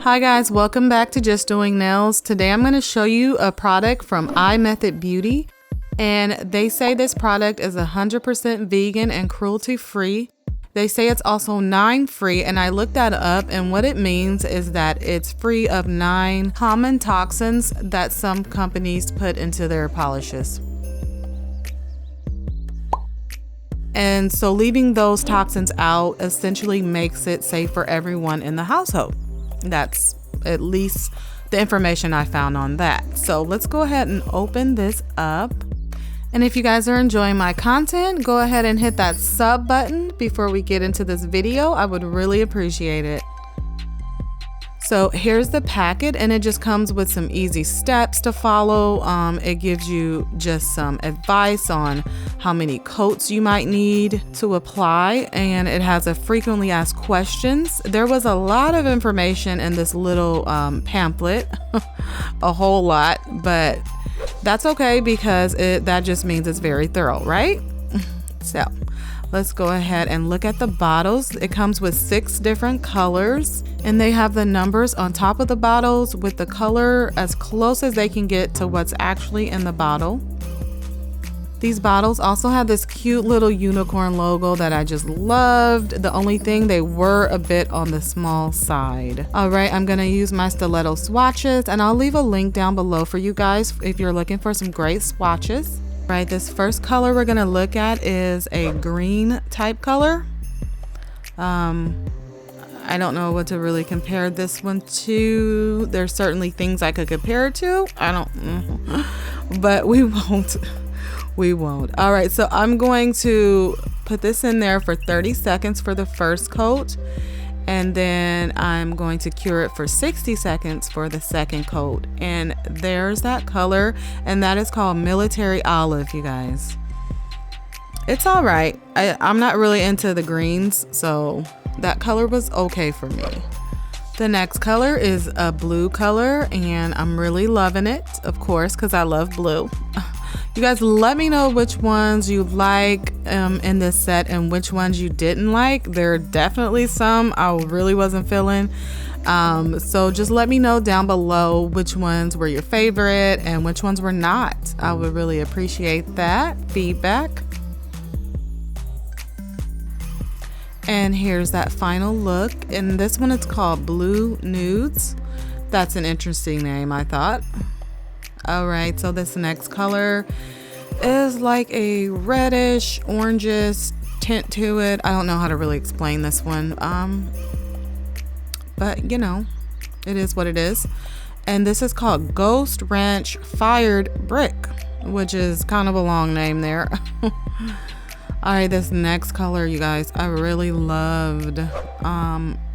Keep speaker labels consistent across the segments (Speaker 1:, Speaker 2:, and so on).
Speaker 1: Hi guys, welcome back to Just Doing Nails. Today I'm going to show you a product from iMethod Beauty, and they say this product is 100% vegan and cruelty free. They say it's also 9 free, and I looked that up, and what it means is that it's free of 9 common toxins that some companies put into their polishes. And so leaving those toxins out essentially makes it safe for everyone in the household. That's at least the information I found on that. So let's go ahead and open this up. And if you guys are enjoying my content, go ahead and hit that sub button before we get into this video. I would really appreciate it. So here's the packet, and it just comes with some easy steps to follow. It gives you just some advice on how many coats you might need to apply, and it has a frequently asked questions. There was a lot of information in this little pamphlet, a whole lot, but that's okay because that just means it's very thorough, right? So let's go ahead and look at the bottles. It comes with 6 different colors, and they have the numbers on top of the bottles with the color as close as they can get to what's actually in the bottle. These bottles also have this cute little unicorn logo that I just loved. The only thing, they were a bit on the small side. All right, I'm gonna use my stiletto swatches, and I'll leave a link down below for you guys if you're looking for some great swatches. Right, this first color we're gonna look at is a green type color. I don't know what to really compare this one to. There's certainly things I could compare it to. I don't, but we won't. We won't. All right, so I'm going to put this in there for 30 seconds for the first coat, and then I'm going to cure it for 60 seconds for the second coat. And there's that color, and that is called Military Olive, you guys. It's all right. I'm not really into the greens, so that color was okay for me. The next color is a blue color, and I'm really loving it, of course, because I love blue. You guys, let me know which ones you like in this set and which ones you didn't like. There are definitely some I really wasn't feeling. So just let me know down below which ones were your favorite and which ones were not. I would really appreciate that feedback. And here's that final look. And this one is called Blue Nudes. That's an interesting name, I thought. All right, so this next color is like a reddish, orangish tint to it. I don't know how to really explain this one. But you know, it is what it is. And this is called Ghost Ranch Fired Brick, which is kind of a long name there. All right, this next color, you guys, I really loved.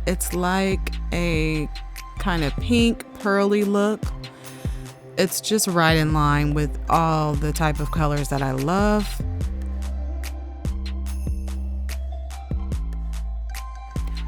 Speaker 1: It's like a kind of pink, pearly look. It's just right in line with all the type of colors that I love.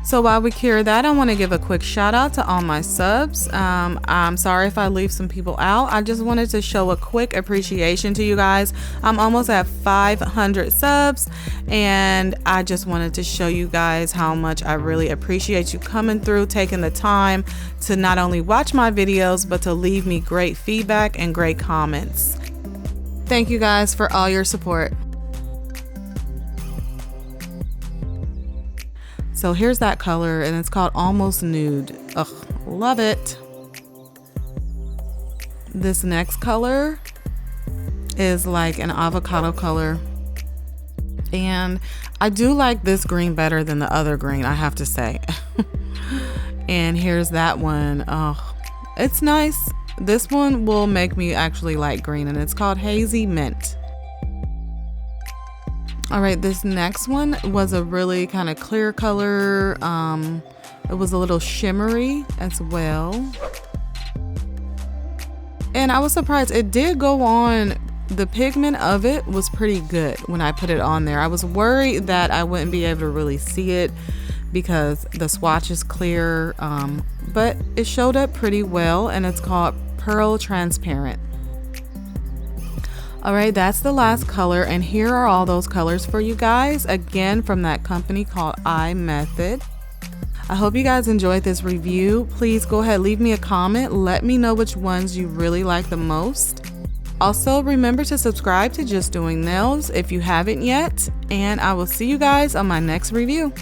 Speaker 1: So while we cure that, I want to give a quick shout out to all my subs. I'm sorry if I leave some people out. I just wanted to show a quick appreciation to you guys. I'm almost at 500 subs, and I just wanted to show you guys how much I really appreciate you coming through, taking the time to not only watch my videos, but to leave me great feedback and great comments. Thank you guys for all your support. So here's that color, and it's called Almost Nude. Ugh, love it. This next color is like an avocado color. And I do like this green better than the other green, I have to say. And here's that one. Oh, it's nice. This one will make me actually like green, and it's called Hazy Mint. All right, this next one was a really kind of clear color. It was a little shimmery as well. And I was surprised, it did go on. The pigment of it was pretty good when I put it on there. I was worried that I wouldn't be able to really see it because the swatch is clear, but it showed up pretty well, and it's called Pearl Transparent. All right, that's the last color, and here are all those colors for you guys, again from that company called iMethod. I hope you guys enjoyed this review. Please go ahead, leave me a comment. Let me know which ones you really like the most. Also, remember to subscribe to Just Doing Nails if you haven't yet, and I will see you guys on my next review.